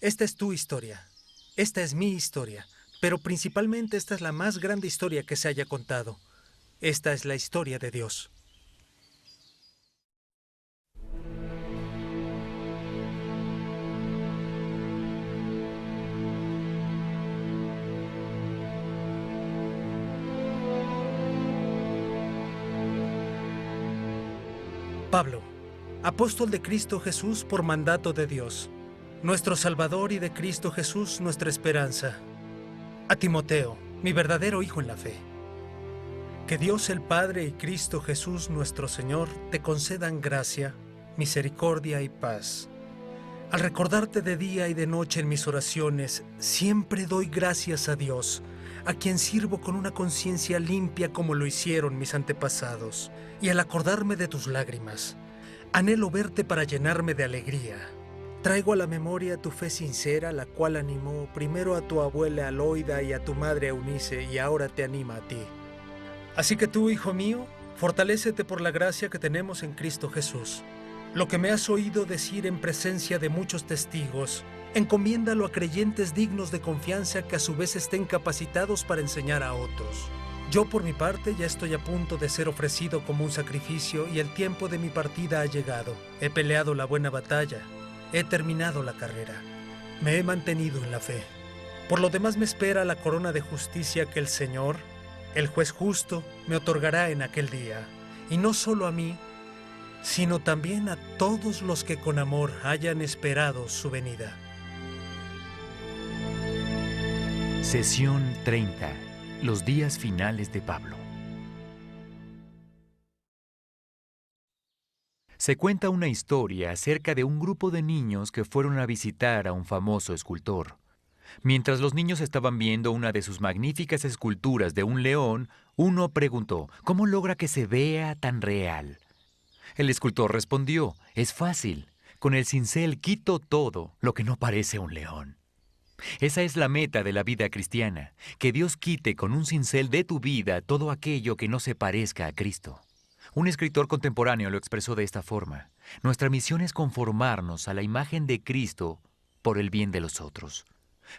Esta es tu historia. Esta es mi historia. Pero principalmente esta es la más grande historia que se haya contado. Esta es la historia de Dios. Pablo, apóstol de Cristo Jesús por mandato de Dios, nuestro Salvador, y de Cristo Jesús nuestra esperanza. A Timoteo, mi verdadero hijo en la fe. Que Dios el Padre y Cristo Jesús nuestro Señor te concedan gracia, misericordia y paz. Al recordarte de día y de noche en mis oraciones, siempre doy gracias a Dios, a quien sirvo con una conciencia limpia como lo hicieron mis antepasados. Y al acordarme de tus lágrimas, anhelo verte para llenarme de alegría. Traigo a la memoria tu fe sincera, la cual animó primero a tu abuela Aloida y a tu madre Eunice, y ahora te anima a ti. Así que tú, hijo mío, fortalécete por la gracia que tenemos en Cristo Jesús. Lo que me has oído decir en presencia de muchos testigos, encomiéndalo a creyentes dignos de confianza que a su vez estén capacitados para enseñar a otros. Yo por mi parte ya estoy a punto de ser ofrecido como un sacrificio y el tiempo de mi partida ha llegado. He peleado la buena batalla, he terminado la carrera, me he mantenido en la fe. Por lo demás me espera la corona de justicia que el Señor, el juez justo, me otorgará en aquel día, y no solo a mí, sino también a todos los que con amor hayan esperado su venida. Sesión 30. Los días finales de Pablo. Se cuenta una historia acerca de un grupo de niños que fueron a visitar a un famoso escultor. Mientras los niños estaban viendo una de sus magníficas esculturas de un león, uno preguntó, ¿cómo logra que se vea tan real? El escultor respondió, es fácil, con el cincel quito todo lo que no parece un león. Esa es la meta de la vida cristiana, que Dios quite con un cincel de tu vida todo aquello que no se parezca a Cristo. Un escritor contemporáneo lo expresó de esta forma, nuestra misión es conformarnos a la imagen de Cristo por el bien de los otros.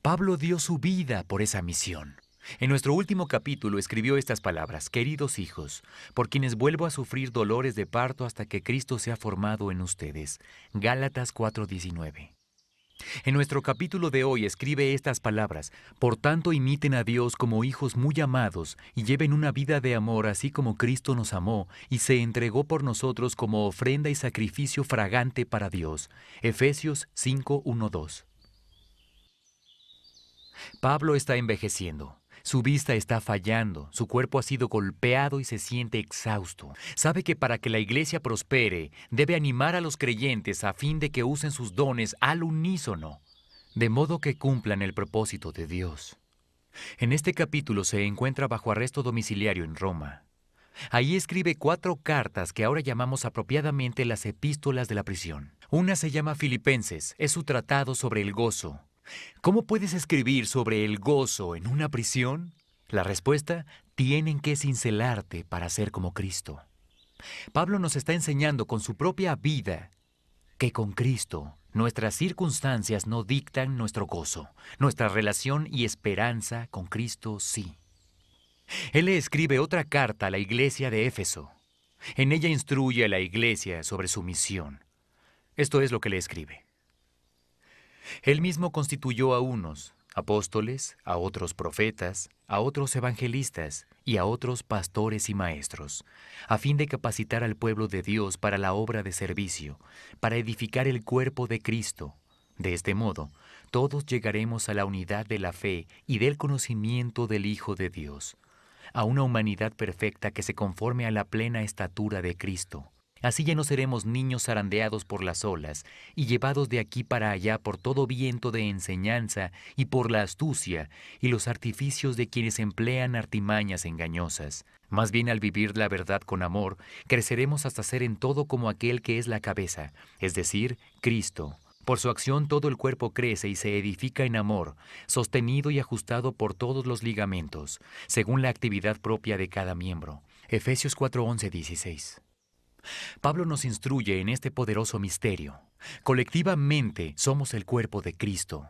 Pablo dio su vida por esa misión. En nuestro último capítulo escribió estas palabras, queridos hijos, por quienes vuelvo a sufrir dolores de parto hasta que Cristo sea formado en ustedes. Gálatas 4:19. En nuestro capítulo de hoy escribe estas palabras, por tanto imiten a Dios como hijos muy amados y lleven una vida de amor así como Cristo nos amó y se entregó por nosotros como ofrenda y sacrificio fragante para Dios. Efesios 5:1-2. Pablo está envejeciendo. Su vista está fallando, su cuerpo ha sido golpeado y se siente exhausto. Sabe que para que la iglesia prospere, debe animar a los creyentes a fin de que usen sus dones al unísono, de modo que cumplan el propósito de Dios. En este capítulo se encuentra bajo arresto domiciliario en Roma. Ahí escribe 4 cartas que ahora llamamos apropiadamente las epístolas de la prisión. Una se llama Filipenses, es su tratado sobre el gozo. ¿Cómo puedes escribir sobre el gozo en una prisión? La respuesta, tienen que cincelarte para ser como Cristo. Pablo nos está enseñando con su propia vida que con Cristo nuestras circunstancias no dictan nuestro gozo. Nuestra relación y esperanza con Cristo sí. Él le escribe otra carta a la iglesia de Éfeso. En ella instruye a la iglesia sobre su misión. Esto es lo que le escribe. Él mismo constituyó a unos apóstoles, a otros profetas, a otros evangelistas y a otros pastores y maestros, a fin de capacitar al pueblo de Dios para la obra de servicio, para edificar el cuerpo de Cristo. De este modo, todos llegaremos a la unidad de la fe y del conocimiento del Hijo de Dios, a una humanidad perfecta que se conforme a la plena estatura de Cristo. Así ya no seremos niños zarandeados por las olas y llevados de aquí para allá por todo viento de enseñanza y por la astucia y los artificios de quienes emplean artimañas engañosas. Más bien al vivir la verdad con amor, creceremos hasta ser en todo como aquel que es la cabeza, es decir, Cristo. Por su acción todo el cuerpo crece y se edifica en amor, sostenido y ajustado por todos los ligamentos, según la actividad propia de cada miembro. Efesios 4:11-16. Pablo nos instruye en este poderoso misterio. Colectivamente somos el cuerpo de Cristo.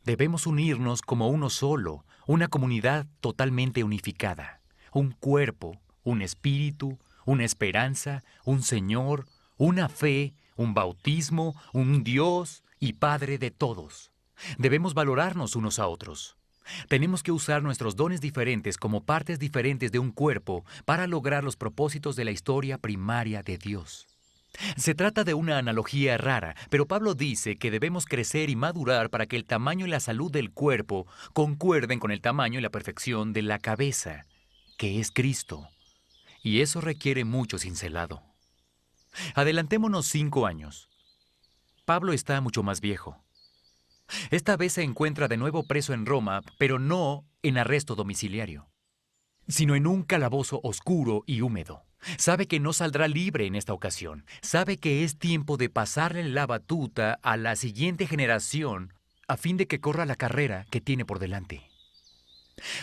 Debemos unirnos como uno solo, una comunidad totalmente unificada. Un cuerpo, un espíritu, una esperanza, un Señor, una fe, un bautismo, un Dios y Padre de todos. Debemos valorarnos unos a otros. Tenemos que usar nuestros dones diferentes como partes diferentes de un cuerpo para lograr los propósitos de la historia primaria de Dios. Se trata de una analogía rara, pero Pablo dice que debemos crecer y madurar para que el tamaño y la salud del cuerpo concuerden con el tamaño y la perfección de la cabeza, que es Cristo. Y eso requiere mucho cincelado. Adelantémonos 5 años. Pablo está mucho más viejo. Esta vez se encuentra de nuevo preso en Roma, pero no en arresto domiciliario, sino en un calabozo oscuro y húmedo. Sabe que no saldrá libre en esta ocasión. Sabe que es tiempo de pasarle la batuta a la siguiente generación a fin de que corra la carrera que tiene por delante.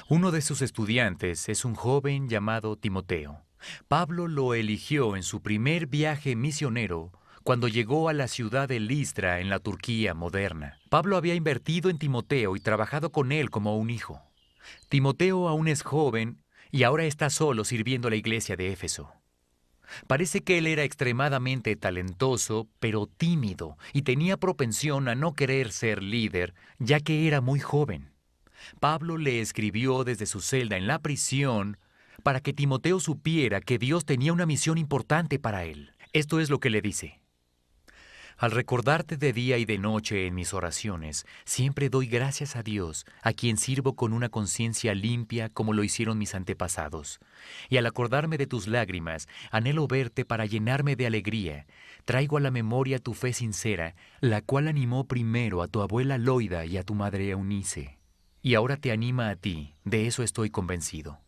Uno de sus estudiantes es un joven llamado Timoteo. Pablo lo eligió en su primer viaje misionero cuando llegó a la ciudad de Listra en la Turquía moderna. Pablo había invertido en Timoteo y trabajado con él como un hijo. Timoteo aún es joven y ahora está solo sirviendo a la iglesia de Éfeso. Parece que él era extremadamente talentoso, pero tímido, y tenía propensión a no querer ser líder, ya que era muy joven. Pablo le escribió desde su celda en la prisión para que Timoteo supiera que Dios tenía una misión importante para él. Esto es lo que le dice. Al recordarte de día y de noche en mis oraciones, siempre doy gracias a Dios, a quien sirvo con una conciencia limpia como lo hicieron mis antepasados. Y al acordarme de tus lágrimas, anhelo verte para llenarme de alegría. Traigo a la memoria tu fe sincera, la cual animó primero a tu abuela Loida y a tu madre Eunice. Y ahora te anima a ti, de eso estoy convencido.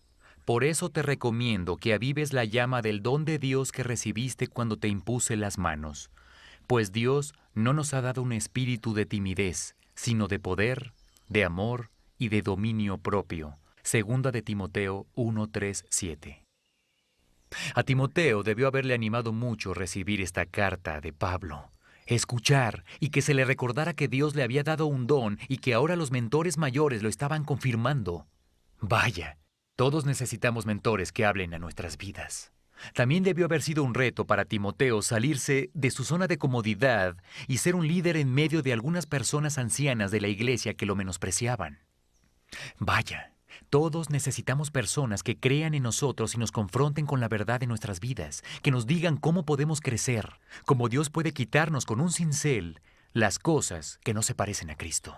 Por eso te recomiendo que avives la llama del don de Dios que recibiste cuando te impuse las manos. Pues Dios no nos ha dado un espíritu de timidez, sino de poder, de amor y de dominio propio. Segunda de Timoteo 1:3-7. A Timoteo debió haberle animado mucho recibir esta carta de Pablo. Escuchar y que se le recordara que Dios le había dado un don y que ahora los mentores mayores lo estaban confirmando. Vaya, todos necesitamos mentores que hablen a nuestras vidas. También debió haber sido un reto para Timoteo salirse de su zona de comodidad y ser un líder en medio de algunas personas ancianas de la iglesia que lo menospreciaban. Vaya, todos necesitamos personas que crean en nosotros y nos confronten con la verdad de nuestras vidas, que nos digan cómo podemos crecer, cómo Dios puede quitarnos con un cincel las cosas que no se parecen a Cristo.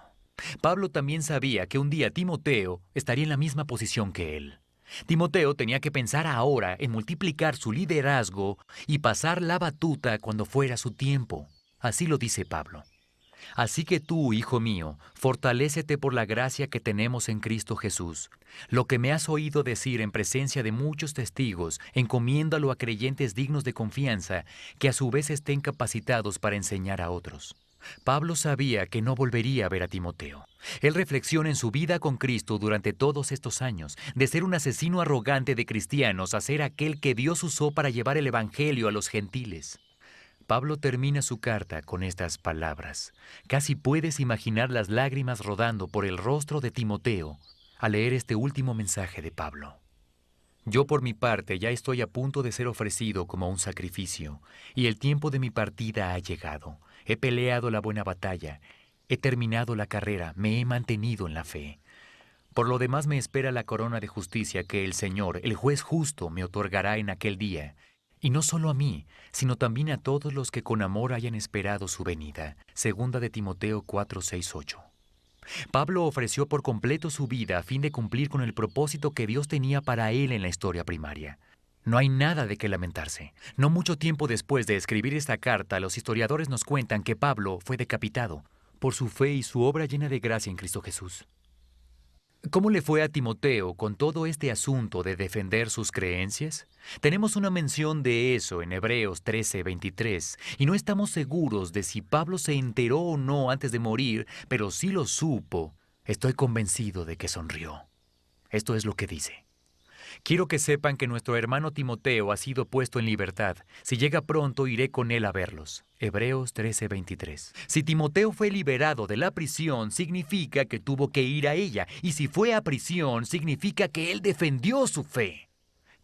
Pablo también sabía que un día Timoteo estaría en la misma posición que él. Timoteo tenía que pensar ahora en multiplicar su liderazgo y pasar la batuta cuando fuera su tiempo. Así lo dice Pablo. Así que tú, hijo mío, fortalécete por la gracia que tenemos en Cristo Jesús. Lo que me has oído decir en presencia de muchos testigos, encomiéndalo a creyentes dignos de confianza, que a su vez estén capacitados para enseñar a otros. Pablo sabía que no volvería a ver a Timoteo. Él reflexiona en su vida con Cristo durante todos estos años, de ser un asesino arrogante de cristianos a ser aquel que Dios usó para llevar el Evangelio a los gentiles. Pablo termina su carta con estas palabras. Casi puedes imaginar las lágrimas rodando por el rostro de Timoteo al leer este último mensaje de Pablo. Yo por mi parte ya estoy a punto de ser ofrecido como un sacrificio, y el tiempo de mi partida ha llegado. He peleado la buena batalla, he terminado la carrera, me he mantenido en la fe. Por lo demás me espera la corona de justicia que el Señor, el juez justo, me otorgará en aquel día. Y no solo a mí, sino también a todos los que con amor hayan esperado su venida. Segunda de Timoteo 4:6-8. Pablo ofreció por completo su vida a fin de cumplir con el propósito que Dios tenía para él en la historia primaria. No hay nada de qué lamentarse. No mucho tiempo después de escribir esta carta, los historiadores nos cuentan que Pablo fue decapitado por su fe y su obra llena de gracia en Cristo Jesús. ¿Cómo le fue a Timoteo con todo este asunto de defender sus creencias? Tenemos una mención de eso en Hebreos 13:23, y no estamos seguros de si Pablo se enteró o no antes de morir, pero si lo supo, estoy convencido de que sonrió. Esto es lo que dice. Quiero que sepan que nuestro hermano Timoteo ha sido puesto en libertad. Si llega pronto, iré con él a verlos. Hebreos 13:23. Si Timoteo fue liberado de la prisión, significa que tuvo que ir a ella. Y si fue a prisión, significa que él defendió su fe.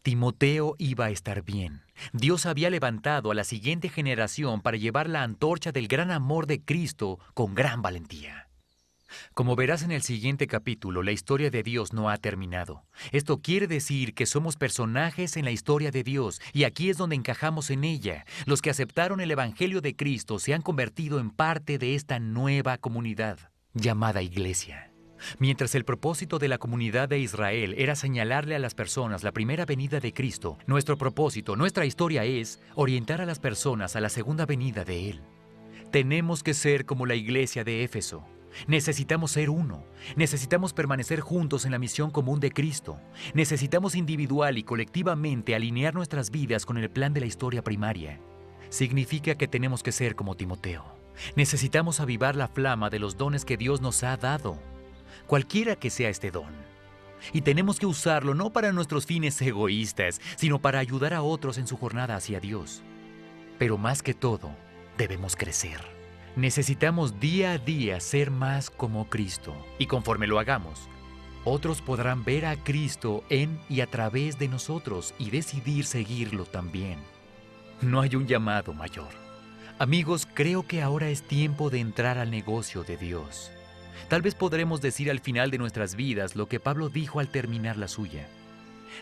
Timoteo iba a estar bien. Dios había levantado a la siguiente generación para llevar la antorcha del gran amor de Cristo con gran valentía. Como verás en el siguiente capítulo, la historia de Dios no ha terminado. Esto quiere decir que somos personajes en la historia de Dios, y aquí es donde encajamos en ella. Los que aceptaron el Evangelio de Cristo se han convertido en parte de esta nueva comunidad, llamada Iglesia. Mientras el propósito de la comunidad de Israel era señalarle a las personas la primera venida de Cristo, nuestro propósito, nuestra historia es orientar a las personas a la segunda venida de Él. Tenemos que ser como la iglesia de Éfeso. Necesitamos ser uno. Necesitamos permanecer juntos en la misión común de Cristo. Necesitamos individual y colectivamente alinear nuestras vidas con el plan de la historia primaria. Significa que tenemos que ser como Timoteo. Necesitamos avivar la flama de los dones que Dios nos ha dado, cualquiera que sea este don. Y tenemos que usarlo no para nuestros fines egoístas, sino para ayudar a otros en su jornada hacia Dios. Pero más que todo, debemos crecer. Necesitamos día a día ser más como Cristo. Y conforme lo hagamos, otros podrán ver a Cristo en y a través de nosotros y decidir seguirlo también. No hay un llamado mayor. Amigos, creo que ahora es tiempo de entrar al negocio de Dios. Tal vez podremos decir al final de nuestras vidas lo que Pablo dijo al terminar la suya.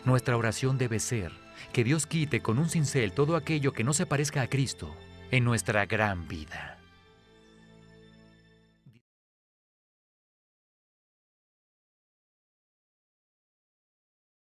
Nuestra oración debe ser que Dios quite con un cincel todo aquello que no se parezca a Cristo en nuestra gran vida.